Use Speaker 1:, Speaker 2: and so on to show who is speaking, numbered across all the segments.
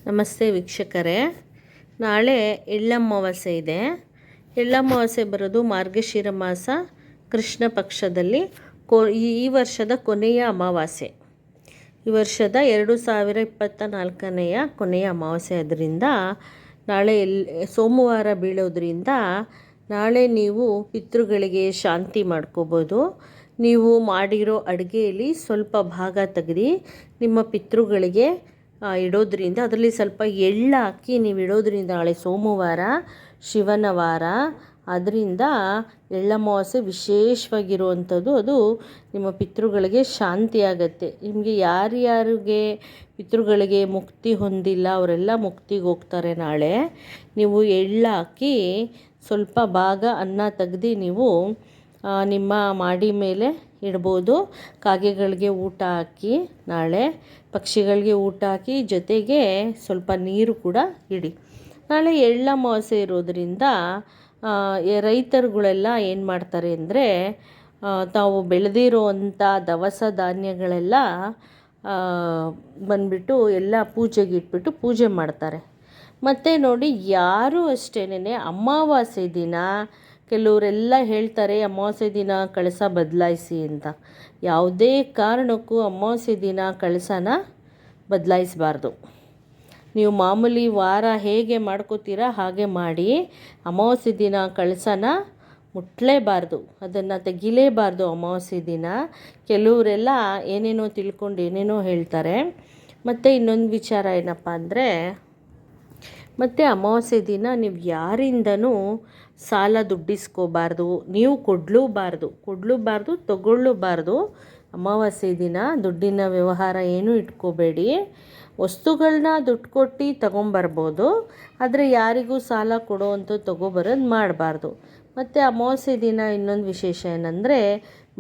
Speaker 1: ನಮಸ್ತೆ ವೀಕ್ಷಕರೇ, ನಾಳೆ ಎಳ್ಳಮಾವಾಸ್ಯೆ ಇದೆ. ಎಳ್ಳಮಾವಾಸ್ಯೆ ಬರೋದು ಮಾರ್ಗಶಿರ ಮಾಸ ಕೃಷ್ಣ ಪಕ್ಷದಲ್ಲಿ ಈ ವರ್ಷದ ಕೊನೆಯ ಅಮಾವಾಸ್ಯೆ. ಈ ವರ್ಷದ 2024ನೆಯ ಕೊನೆಯ ಅಮಾವಾಸ್ಯೆ. ಅದರಿಂದ ನಾಳೆ ಸೋಮವಾರ ಬೀಳೋದ್ರಿಂದ ನಾಳೆ ನೀವು ಪಿತೃಗಳಿಗೆ ಶಾಂತಿ ಮಾಡ್ಕೋಬೋದು. ನೀವು ಮಾಡಿರೋ ಅಡುಗೆಯಲ್ಲಿ ಸ್ವಲ್ಪ ಭಾಗ ತೆಗೆದು ನಿಮ್ಮ ಪಿತೃಗಳಿಗೆ ಇಡೋದ್ರಿಂದ, ಅದರಲ್ಲಿ ಸ್ವಲ್ಪ ಎಳ್ಳು ಹಾಕಿ ನೀವು ಇಡೋದ್ರಿಂದ, ನಾಳೆ ಸೋಮವಾರ ಶಿವನ ವಾರ, ಅದರಿಂದ ಎಳ್ಳಮಾವಾಸ್ಯೆ ವಿಶೇಷವಾಗಿರುವಂಥದ್ದು. ಅದು ನಿಮ್ಮ ಪಿತೃಗಳಿಗೆ ಶಾಂತಿ ಆಗುತ್ತೆ. ನಿಮಗೆ ಯಾರ್ಯಾರಿಗೆ ಪಿತೃಗಳಿಗೆ ಮುಕ್ತಿ ಹೊಂದಿಲ್ಲ ಅವರೆಲ್ಲ ಮುಕ್ತಿಗೆ ಹೋಗ್ತಾರೆ. ನಾಳೆ ನೀವು ಎಳ್ಳು ಹಾಕಿ ಸ್ವಲ್ಪ ಭಾಗ ಅನ್ನ ತೆಗ್ದು ನೀವು ನಿಮ್ಮ ಮಾಡಿ ಮೇಲೆ ಇಡ್ಬೋದು. ಕಾಗೆಗಳಿಗೆ ಊಟ ಹಾಕಿ, ನಾಳೆ ಪಕ್ಷಿಗಳಿಗೆ ಊಟ ಹಾಕಿ, ಜೊತೆಗೆ ಸ್ವಲ್ಪ ನೀರು ಕೂಡ ಇಡಿ. ನಾಳೆ ಎಳ್ಳಮಾವಾಸ್ಯೆ ಇರೋದರಿಂದ ರೈತರುಗಳೆಲ್ಲ ಏನು ಮಾಡ್ತಾರೆ ಅಂದರೆ, ತಾವು ಬೆಳೆದಿರೋವಂಥ ದವಸ ಧಾನ್ಯಗಳೆಲ್ಲ ಬಂದುಬಿಟ್ಟು ಎಲ್ಲ ಪೂಜೆಗೆ ಇಟ್ಬಿಟ್ಟು ಪೂಜೆ ಮಾಡ್ತಾರೆ. ಮತ್ತು ನೋಡಿ, ಯಾರೂ ಅಷ್ಟೇನೆ ಅಮಾವಾಸ್ಯೆ ದಿನ ಕೆಲವರೆಲ್ಲ ಹೇಳ್ತಾರೆ ಅಮಾವಾಸ್ಯೆ ದಿನ ಕಳಸ ಬದಲಾಯಿಸಿ ಅಂತ. ಯಾವುದೇ ಕಾರಣಕ್ಕೂ ಅಮಾವಾಸ್ಯೆ ದಿನ ಕಳಸನ ಬದಲಾಯಿಸಬಾರ್ದು. ನೀವು ಮಾಮೂಲಿ ವಾರ ಹೇಗೆ ಮಾಡ್ಕೋತೀರಾ ಹಾಗೆ ಮಾಡಿ. ಅಮಾವಾಸ್ಯೆ ದಿನ ಕಳಸನ ಮುಟ್ಟಲೇಬಾರ್ದು, ಅದನ್ನು ತೆಗಿಲೇಬಾರ್ದು ಅಮಾವಾಸ್ಯೆ ದಿನ. ಕೆಲವರೆಲ್ಲ ಏನೇನೋ ತಿಳ್ಕೊಂಡು ಏನೇನೋ ಹೇಳ್ತಾರೆ. ಮತ್ತು ಇನ್ನೊಂದು ವಿಚಾರ ಏನಪ್ಪ ಅಂದರೆ, ಮತ್ತು ಅಮಾವಾಸ್ಯೆ ದಿನ ನೀವು ಯಾರಿಂದನೂ ಸಾಲ ದುಡ್ಡಿಸ್ಕೋಬಾರ್ದು. ನೀವು ಕೊಡಲೂಬಾರ್ದು, ತಗೊಳ್ಳೂಬಾರ್ದು. ಅಮಾವಾಸ್ಯೆ ದಿನ ದುಡ್ಡಿನ ವ್ಯವಹಾರ ಏನೂ ಇಟ್ಕೋಬೇಡಿ. ವಸ್ತುಗಳನ್ನ ದುಡ್ಡು ಕೊಟ್ಟು ತಗೊಂಬರ್ಬೋದು, ಆದರೆ ಯಾರಿಗೂ ಸಾಲ ಕೊಡೋವಂಥದ್ದು ತೊಗೊಬರೋದು ಮಾಡಬಾರ್ದು. ಮತ್ತು ಅಮಾವಾಸ್ಯೆ ದಿನ ಇನ್ನೊಂದು ವಿಶೇಷ ಏನಂದರೆ,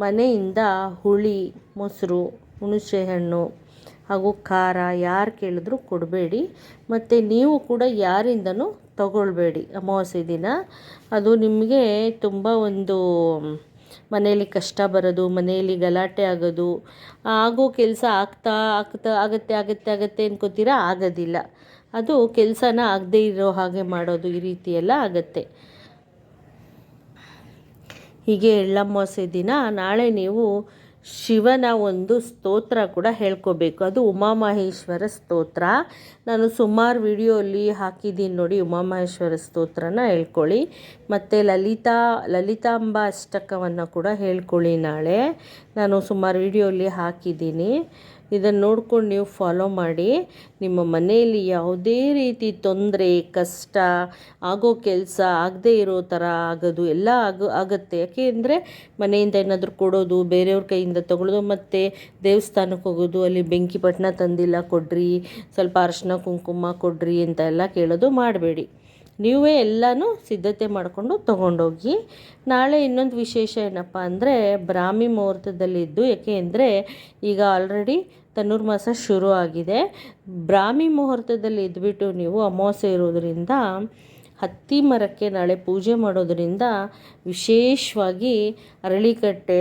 Speaker 1: ಮನೆಯಿಂದ ಹುಳಿ, ಮೊಸರು, ಹುಣಸೆಹಣ್ಣು ಹಾಗೂ ಖಾರ ಯಾರು ಕೇಳಿದ್ರೂ ಕೊಡಬೇಡಿ. ಮತ್ತು ನೀವು ಕೂಡ ಯಾರಿಂದನೂ ತಗೊಳ್ಬೇಡಿ ಅಮಾವಾಸ್ಯೆ ದಿನ. ಅದು ನಿಮಗೆ ತುಂಬ ಒಂದು ಮನೆಯಲ್ಲಿ ಕಷ್ಟ ಬರೋದು, ಮನೆಯಲ್ಲಿ ಗಲಾಟೆ ಆಗೋದು, ಆಗೋ ಕೆಲಸ ಆಗತ್ತೆ ಅನ್ಕೋತೀರಾ, ಆಗೋದಿಲ್ಲ. ಅದು ಕೆಲಸನ ಆಗದೇ ಇರೋ ಹಾಗೆ ಮಾಡೋದು, ಈ ರೀತಿ ಎಲ್ಲ ಆಗತ್ತೆ. ಹೀಗೆ ಎಳ್ಳಮಾವಾಸ್ಯೆ ದಿನ ನಾಳೆ ನೀವು ಶಿವನ ಒಂದು ಸ್ತೋತ್ರ ಕೂಡ ಹೇಳ್ಕೋಬೇಕು. ಅದು ಉಮಾಮಹೇಶ್ವರ ಸ್ತೋತ್ರ. ನಾನು ಸುಮಾರು ವಿಡಿಯೋಲ್ಲಿ ಹಾಕಿದ್ದೀನಿ ನೋಡಿ, ಉಮಾಮಹೇಶ್ವರ ಸ್ತೋತ್ರನ ಹೇಳ್ಕೊಳ್ಳಿ. ಮತ್ತು ಲಲಿತಾಂಬ ಅಷ್ಟಕವನ್ನು ಕೂಡ ಹೇಳ್ಕೊಳ್ಳಿ. ನಾಳೆ ನಾನು ಸುಮಾರು ವಿಡಿಯೋಲ್ಲಿ ಹಾಕಿದ್ದೀನಿ, ಇದನ್ನು ನೋಡ್ಕೊಂಡು ನೀವು ಫಾಲೋ ಮಾಡಿ. ನಿಮ್ಮ ಮನೆಯಲ್ಲಿ ಯಾವುದೇ ರೀತಿ ತೊಂದರೆ, ಕಷ್ಟ, ಆಗೋ ಕೆಲಸ ಆಗದೇ ಇರೋ ಥರ ಆಗೋದು ಎಲ್ಲ ಆಗುತ್ತೆ. ಯಾಕೆ ಅಂದರೆ, ಮನೆಯಿಂದ ಏನಾದರೂ ಕೊಡೋದು, ಬೇರೆಯವ್ರ ಕೈಯಿಂದ ತಗೊಳ್ಳೋದು, ಮತ್ತು ದೇವಸ್ಥಾನಕ್ಕೆ ಹೋಗೋದು, ಅಲ್ಲಿ ಬೆಂಕಿ ಪಟ್ಟಣ ತಂದಿಲ್ಲ ಕೊಡ್ರಿ, ಸ್ವಲ್ಪ ಅರಿಶಿನ ಕುಂಕುಮ ಕೊಡ್ರಿ ಅಂತ ಎಲ್ಲ ಕೇಳೋದು ಮಾಡಬೇಡಿ. ನೀವೇ ಎಲ್ಲನೂ ಸಿದ್ಧತೆ ಮಾಡಿಕೊಂಡು ತೊಗೊಂಡೋಗಿ. ನಾಳೆ ಇನ್ನೊಂದು ವಿಶೇಷ ಏನಪ್ಪ ಅಂದರೆ, ಬ್ರಾಹ್ಮಿ ಮುಹೂರ್ತದಲ್ಲಿದ್ದು, ಯಾಕೆ ಅಂದರೆ ಈಗ ಆಲ್ರೆಡಿ ಧನುರ್ಮಾಸ ಶುರು ಆಗಿದೆ. ಬ್ರಾಹ್ಮಿ ಮುಹೂರ್ತದಲ್ಲಿ ಇದ್ಬಿಟ್ಟು ನೀವು ಅಮಾವಾಸ್ಯೆ ಇರೋದರಿಂದ ಹತ್ತಿ ಮರಕ್ಕೆ ನಾಳೆ ಪೂಜೆ ಮಾಡೋದರಿಂದ, ವಿಶೇಷವಾಗಿ ಅರಳಿಕಟ್ಟೆ,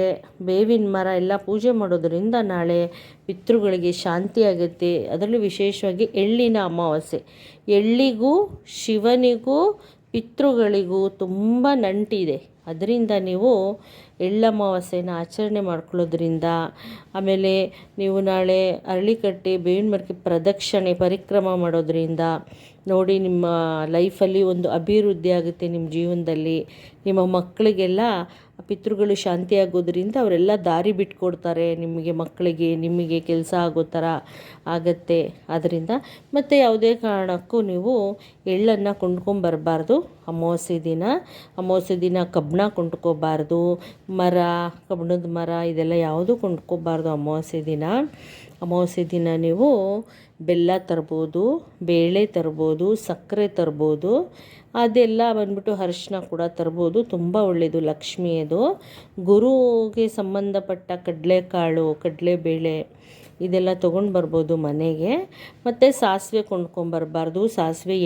Speaker 1: ಬೇವಿನ ಮರ ಎಲ್ಲ ಪೂಜೆ ಮಾಡೋದರಿಂದ ನಾಳೆ ಪಿತೃಗಳಿಗೆ ಶಾಂತಿ ಆಗುತ್ತೆ. ಅದರಲ್ಲೂ ವಿಶೇಷವಾಗಿ ಎಳ್ಳಿನ ಅಮಾವಾಸ್ಯೆ. ಎಳ್ಳಿಗೂ ಶಿವನಿಗೂ ಪಿತೃಗಳಿಗೂ ತುಂಬ ನಂಟಿದೆ. ಅದರಿಂದ ನೀವು ಎಳ್ಳಮಾವಾಸ್ಯೆನ ಆಚರಣೆ ಮಾಡ್ಕೊಳ್ಳೋದ್ರಿಂದ, ಆಮೇಲೆ ನೀವು ನಾಳೆ ಅರಳಿಕಟ್ಟೆ, ಬೇವಿನ ಮರಕ್ಕೆ ಪ್ರದಕ್ಷಿಣೆ ಪರಿಕ್ರಮ ಮಾಡೋದ್ರಿಂದ ನೋಡಿ, ನಿಮ್ಮ ಲೈಫಲ್ಲಿ ಒಂದು ಅಭಿವೃದ್ಧಿ ಆಗುತ್ತೆ. ನಿಮ್ಮ ಜೀವನದಲ್ಲಿ ನಿಮ್ಮ ಮಕ್ಕಳಿಗೆಲ್ಲ ಪಿತೃಗಳು ಶಾಂತಿ ಆಗೋದ್ರಿಂದ ಅವರೆಲ್ಲ ದಾರಿ ಬಿಟ್ಕೊಡ್ತಾರೆ ನಿಮಗೆ, ಮಕ್ಕಳಿಗೆ, ನಿಮಗೆ ಕೆಲಸ ಆಗೋ ಥರ ಆಗತ್ತೆ. ಆದ್ದರಿಂದ ಮತ್ತು ಯಾವುದೇ ಕಾರಣಕ್ಕೂ ನೀವು ಎಳ್ಳನ್ನು ಕೊಂಡ್ಕೊಂಬರಬಾರ್ದು ಅಮಾವಾಸ್ಯೆ ದಿನ. ಅಮಾವಾಸ್ಯೆ ದಿನ ಕಬ್ಬಣ ಕೊಂಡ್ಕೋಬಾರ್ದು, ಕಬ್ಬಣದ ಮರ ಇದೆಲ್ಲ ಯಾವುದೂ ಕೊಂಡ್ಕೋಬಾರ್ದು ಅಮಾವಾಸ್ಯೆ ದಿನ. ಅಮಾವಾಸ್ಯೆ ದಿನ ನೀವು ಬೆಲ್ಲ ತರ್ಬೋದು, ಬೇಳೆ ತರ್ಬೋದು, ಸಕ್ಕರೆ ತರ್ಬೋದು, ಅದೆಲ್ಲ ಬಂದ್ಬಿಟ್ಟು ಅರಿಶಿನ ಕೂಡ ತರ್ಬೋದು. ತುಂಬ ಒಳ್ಳೆಯದು, ಲಕ್ಷ್ಮಿಯದು. ಗುರುಗೆ ಸಂಬಂಧಪಟ್ಟ ಕಡಲೆಕಾಳು, ಕಡಲೆಬೇಳೆ ಇದೆಲ್ಲ ತೊಗೊಂಡು ಬರ್ಬೋದು ಮನೆಗೆ. ಮತ್ತು ಸಾಸಿವೆ ಕೊಂಡ್ಕೊಂಬರ್ಬಾರ್ದು. ಸಾಸಿವೆ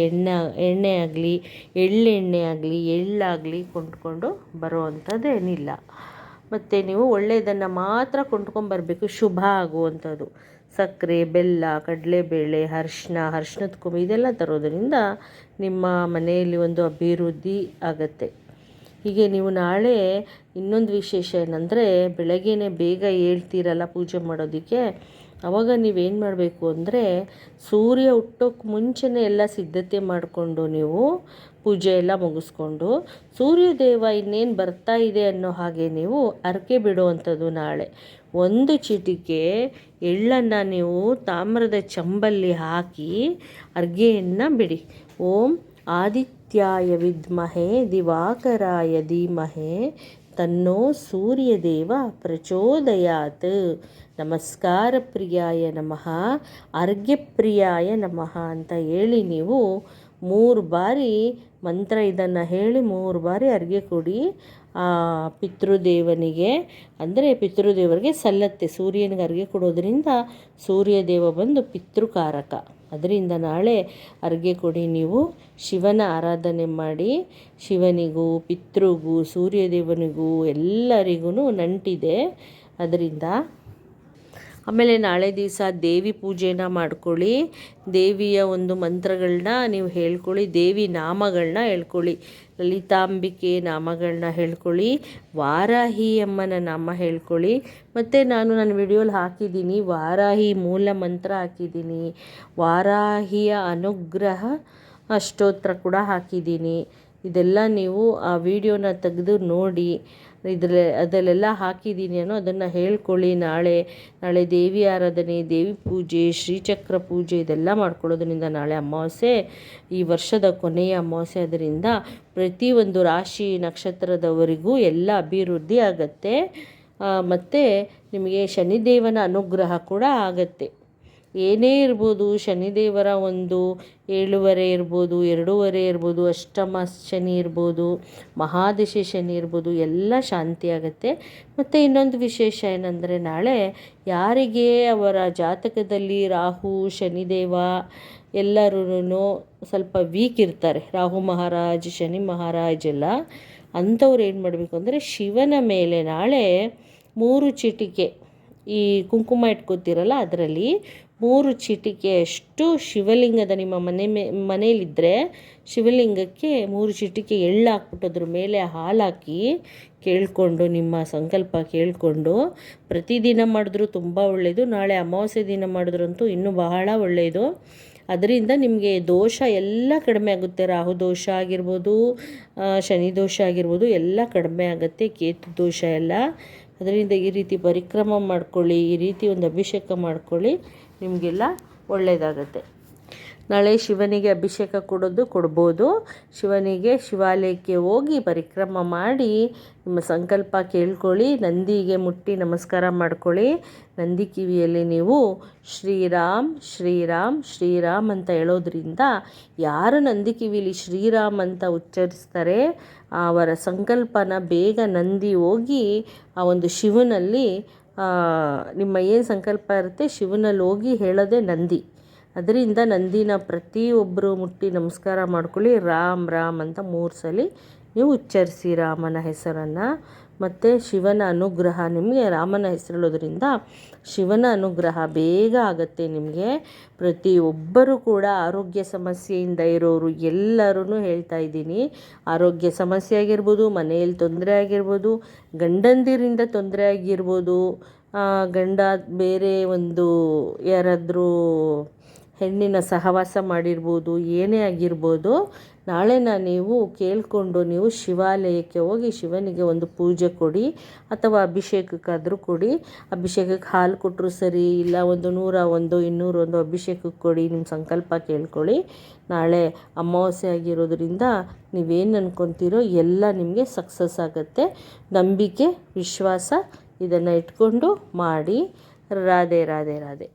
Speaker 1: ಎಣ್ಣೆ ಆಗಲಿ, ಎಳ್ಳೆಣ್ಣೆ ಆಗಲಿ, ಎಳ್ಳಾಗಲಿ ಕೊಂಡ್ಕೊಂಡು ಬರೋ ಅಂಥದ್ದೇನಿಲ್ಲ. ಮತ್ತು ನೀವು ಒಳ್ಳೆಯದನ್ನು ಮಾತ್ರ ಕೊಂಡ್ಕೊಂಬರಬೇಕು, ಶುಭ ಆಗುವಂಥದ್ದು. ಸಕ್ಕರೆ, ಬೆಲ್ಲ, ಕಡಲೆಬೇಳೆ, ಅರ್ಶಿಣದ ಕೊಂಬು ಇದೆಲ್ಲ ತರೋದರಿಂದ ನಿಮ್ಮ ಮನೆಯಲ್ಲಿ ಒಂದು ಅಭಿವೃದ್ಧಿ ಆಗತ್ತೆ. ಹೀಗೆ ನೀವು ನಾಳೆ ಇನ್ನೊಂದು ವಿಶೇಷ ಏನಂದರೆ, ಬೆಳಗ್ಗೆನೇ ಬೇಗ ಹೇಳ್ತೀರಲ್ಲ ಪೂಜೆ ಮಾಡೋದಕ್ಕೆ, ಆವಾಗ ನೀವೇನು ಮಾಡಬೇಕು ಅಂದರೆ, ಸೂರ್ಯ ಹುಟ್ಟೋಕ್ಕೆ ಮುಂಚೆನೇ ಎಲ್ಲ ಸಿದ್ಧತೆ ಮಾಡಿಕೊಂಡು ನೀವು ಪೂಜೆ ಎಲ್ಲ ಮುಗಿಸ್ಕೊಂಡು, ಸೂರ್ಯದೇವ ಇನ್ನೇನು ಬರ್ತಾ ಇದೆ ಅನ್ನೋ ಹಾಗೆ ನೀವು ಹರಕೆ ಬಿಡುವಂಥದ್ದು. ನಾಳೆ ಒಂದು ಚಿಟಿಕೆ ಎಳ್ಳನ್ನು ನೀವು ತಾಮ್ರದ ಚಂಬಲ್ಲಿ ಹಾಕಿ ಅರ್ಘೆಯನ್ನು ಬಿಡಿ. ಓಂ ಆದಿತ್ಯಾಯ ವಿದ್ಮಹೇ ದಿವಾಕರಾಯ ಧೀಮಹೇ ತನ್ನೋ ಸೂರ್ಯದೇವ ಪ್ರಚೋದಯಾತ್. ನಮಸ್ಕಾರ ಪ್ರಿಯಾಯ ನಮಃ, ಅರ್ಘ್ಯಪ್ರಿಯಾಯ ನಮಃ ಅಂತ ಹೇಳಿ ನೀವು 3 ಬಾರಿ ಮಂತ್ರ ಇದನ್ನು ಹೇಳಿ 3 ಬಾರಿ ಅರ್ಘ್ಯ ಕೊಡಿ ಪಿತೃದೇವನಿಗೆ. ಅಂದರೆ ಪಿತೃದೇವರಿಗೆ ಸಲ್ಲತ್ತೆ. ಸೂರ್ಯನಿಗೆ ಅರ್ಘ್ಯ ಕೊಡೋದ್ರಿಂದ ಸೂರ್ಯದೇವ ಬಂದು ಪಿತೃಕಾರಕ. ಅದರಿಂದ ನಾಳೆ ಅರ್ಘ್ಯ ಕೊಡಿ. ನೀವು ಶಿವನ ಆರಾಧನೆ ಮಾಡಿ. ಶಿವನಿಗೂ ಪಿತೃಗೂ ಸೂರ್ಯದೇವನಿಗೂ ಎಲ್ಲರಿಗೂ ನಂಟಿದೆ. ಅದರಿಂದ ಆಮೇಲೆ ನಾಳೆ ದಿವಸ ದೇವಿ ಪೂಜೆನ ಮಾಡ್ಕೊಳ್ಳಿ. ದೇವಿಯ ಒಂದು ಮಂತ್ರಗಳನ್ನ ನೀವು ಹೇಳ್ಕೊಳ್ಳಿ. ದೇವಿ ನಾಮಗಳನ್ನ ಹೇಳ್ಕೊಳ್ಳಿ. ಲಲಿತಾಂಬಿಕೆ ನಾಮಗಳನ್ನ ಹೇಳ್ಕೊಳ್ಳಿ. ವಾರಾಹಿ ಅಮ್ಮನ ನಾಮ ಹೇಳ್ಕೊಳ್ಳಿ. ಮತ್ತು ನಾನು ನನ್ನ ವಿಡಿಯೋಲಿ ಹಾಕಿದ್ದೀನಿ, ವಾರಾಹಿ ಮೂಲ ಮಂತ್ರ ಹಾಕಿದ್ದೀನಿ, ವಾರಾಹಿಯ ಅನುಗ್ರಹ ಸ್ತೋತ್ರ ಕೂಡ ಹಾಕಿದ್ದೀನಿ. ಇದೆಲ್ಲ ನೀವು ಆ ವಿಡಿಯೋನ ತೆಗೆದು ನೋಡಿ. ಅದರಲ್ಲೆಲ್ಲ ಹಾಕಿದ್ದೀನಿ ಅದನ್ನು ಹೇಳ್ಕೊಳ್ಳಿ. ನಾಳೆ ದೇವಿ ಆರಾಧನೆ, ದೇವಿ ಪೂಜೆ, ಶ್ರೀಚಕ್ರ ಪೂಜೆ ಇದೆಲ್ಲ ಮಾಡ್ಕೊಳ್ಳೋದ್ರಿಂದ ನಾಳೆ ಅಮಾವಾಸ್ಯೆ, ಈ ವರ್ಷದ ಕೊನೆಯ ಅಮಾವಾಸ್ಯೆ. ಅದರಿಂದ ಪ್ರತಿಯೊಂದು ರಾಶಿ ನಕ್ಷತ್ರದವರಿಗೂ ಎಲ್ಲ ಅಭಿವೃದ್ಧಿ ಆಗತ್ತೆ. ಮತ್ತು ನಿಮಗೆ ಶನಿದೇವನ ಅನುಗ್ರಹ ಕೂಡ ಆಗತ್ತೆ. ಏನೇ ಇರ್ಬೋದು, ಶನಿದೇವರ ಒಂದು 7.5 ಇರ್ಬೋದು, 2.5 ಇರ್ಬೋದು, ಅಷ್ಟಮ ಶನಿ ಇರ್ಬೋದು, ಮಹಾದಶೆ ಶನಿ ಇರ್ಬೋದು, ಎಲ್ಲ ಶಾಂತಿ ಆಗುತ್ತೆ. ಮತ್ತು ಇನ್ನೊಂದು ವಿಶೇಷ ಏನಂದರೆ, ನಾಳೆ ಯಾರಿಗೆ ಅವರ ಜಾತಕದಲ್ಲಿ ರಾಹು, ಶನಿದೇವ ಎಲ್ಲರೂ ಸ್ವಲ್ಪ ವೀಕ್ ಇರ್ತಾರೆ, ರಾಹು ಮಹಾರಾಜ್, ಶನಿ ಮಹಾರಾಜ್ ಎಲ್ಲ, ಅಂಥವ್ರು ಏನು ಮಾಡಬೇಕು ಅಂದರೆ, ಶಿವನ ಮೇಲೆ ನಾಳೆ 3 ಚಿಟಿಕೆ ಈ ಕುಂಕುಮ ಇಟ್ಕೋತೀರಲ್ಲ ಅದರಲ್ಲಿ 3 ಚಿಟಿಕೆಯಷ್ಟು ಶಿವಲಿಂಗದ ನಿಮ್ಮ ಮನೆಯಲ್ಲಿದ್ದರೆ ಶಿವಲಿಂಗಕ್ಕೆ 3 ಚಿಟಿಕೆ ಎಳ್ಳು ಹಾಕ್ಬಿಟ್ಟು ಅದ್ರ ಮೇಲೆ ಹಾಲಾಕಿ ಕೇಳಿಕೊಂಡು, ನಿಮ್ಮ ಸಂಕಲ್ಪ ಕೇಳಿಕೊಂಡು ಪ್ರತಿದಿನ ಮಾಡಿದ್ರೂ ತುಂಬ ಒಳ್ಳೆಯದು. ನಾಳೆ ಅಮಾವಾಸ್ಯೆ ದಿನ ಮಾಡಿದ್ರಂತೂ ಇನ್ನೂ ಬಹಳ ಒಳ್ಳೆಯದು. ಅದರಿಂದ ನಿಮಗೆ ದೋಷ ಎಲ್ಲ ಕಡಿಮೆ ಆಗುತ್ತೆ. ರಾಹು ದೋಷ ಆಗಿರ್ಬೋದು, ಶನಿ ದೋಷ ಆಗಿರ್ಬೋದು, ಎಲ್ಲ ಕಡಿಮೆ ಆಗುತ್ತೆ. ಕೇತು ದೋಷ ಎಲ್ಲ. ಅದರಿಂದ ಈ ರೀತಿ ಪರಿಕ್ರಮ ಮಾಡ್ಕೊಳ್ಳಿ, ಈ ರೀತಿ ಒಂದು ಅಭಿಷೇಕ ಮಾಡ್ಕೊಳ್ಳಿ, ನಿಮಗೆಲ್ಲ ಒಳ್ಳೆಯದಾಗತ್ತೆ. ನಾಳೆ ಶಿವನಿಗೆ ಅಭಿಷೇಕ ಕೊಡ್ಬೋದು. ಶಿವನಿಗೆ ಶಿವಾಲಯಕ್ಕೆ ಹೋಗಿ ಪರಿಕ್ರಮ ಮಾಡಿ ನಿಮ್ಮ ಸಂಕಲ್ಪ ಕೇಳ್ಕೊಳ್ಳಿ. ನಂದಿಗೆ ಮುಟ್ಟಿ ನಮಸ್ಕಾರ ಮಾಡ್ಕೊಳ್ಳಿ. ನಂದಿ ಕಿವಿಯಲ್ಲಿ ನೀವು ಶ್ರೀರಾಮ್ ಶ್ರೀರಾಮ್ ಶ್ರೀರಾಮ್ ಅಂತ ಹೇಳೋದ್ರಿಂದ ಯಾರು ನಂದಿ ಕಿವಿಲಿ ಶ್ರೀರಾಮ್ ಅಂತ ಉಚ್ಚರಿಸ್ತಾರೆ ಅವರ ಸಂಕಲ್ಪನ ಬೇಗ ನಂದಿ ಹೋಗಿ ಆ ಒಂದು ಶಿವನಲ್ಲಿ ನಿಮ್ಮ ಏನು ಸಂಕಲ್ಪ ಇರುತ್ತೆ ಶಿವನಲ್ಲಿ ಹೋಗಿ ಹೇಳೋದೇ ನಂದಿ. ಅದರಿಂದ ನಂದಿನ ಪ್ರತಿಯೊಬ್ಬರು ಮುಟ್ಟಿ ನಮಸ್ಕಾರ ಮಾಡ್ಕೊಳ್ಳಿ. ರಾಮ್ ರಾಮ್ ಅಂತ 3 ಸಲ ನೀವು ಉಚ್ಚರಿಸಿ ರಾಮನ ಹೆಸರನ್ನು. ಮತ್ತು ಶಿವನ ಅನುಗ್ರಹ ನಿಮಗೆ, ರಾಮನ ಹೆಸರೇಳೋದ್ರಿಂದ ಶಿವನ ಅನುಗ್ರಹ ಬೇಗ ಆಗುತ್ತೆ ನಿಮಗೆ. ಪ್ರತಿಯೊಬ್ಬರೂ ಕೂಡ ಆರೋಗ್ಯ ಸಮಸ್ಯೆಯಿಂದ ಇರೋರು ಎಲ್ಲರೂ ಹೇಳ್ತಾ ಇದ್ದೀನಿ, ಆರೋಗ್ಯ ಸಮಸ್ಯೆ ಆಗಿರ್ಬೋದು, ಮನೆಯಲ್ಲಿ ತೊಂದರೆ ಆಗಿರ್ಬೋದು, ಗಂಡಂದಿರಿಂದ ತೊಂದರೆ ಆಗಿರ್ಬೋದು, ಗಂಡ ಬೇರೆ ಒಂದು ಯಾರಾದರೂ ಹೆಣ್ಣಿನ ಸಹವಾಸ ಮಾಡಿರ್ಬೋದು, ಏನೇ ಆಗಿರ್ಬೋದು, ನಾಳೆನ ನೀವು ಕೇಳಿಕೊಂಡು ನೀವು ಶಿವಾಲಯಕ್ಕೆ ಹೋಗಿ ಶಿವನಿಗೆ ಒಂದು ಪೂಜೆ ಕೊಡಿ, ಅಥವಾ ಅಭಿಷೇಕಕ್ಕಾದರೂ ಕೊಡಿ. ಅಭಿಷೇಕಕ್ಕೆ ಹಾಲು ಕೊಟ್ಟರು ಸರಿ, ಇಲ್ಲ 100, 200 ಅಭಿಷೇಕಕ್ಕೆ ಕೊಡಿ. ನಿಮ್ಮ ಸಂಕಲ್ಪ ಕೇಳ್ಕೊಳ್ಳಿ. ನಾಳೆ ಅಮಾವಾಸ್ಯೆ ಆಗಿರೋದ್ರಿಂದ ನೀವೇನು ಅಂದ್ಕೊತೀರೋ ಎಲ್ಲ ನಿಮಗೆ ಸಕ್ಸಸ್ ಆಗುತ್ತೆ. ನಂಬಿಕೆ, ವಿಶ್ವಾಸ ಇದನ್ನು ಇಟ್ಕೊಂಡು ಮಾಡಿ. ರಾಧೆ ರಾಧೆ ರಾಧೆ.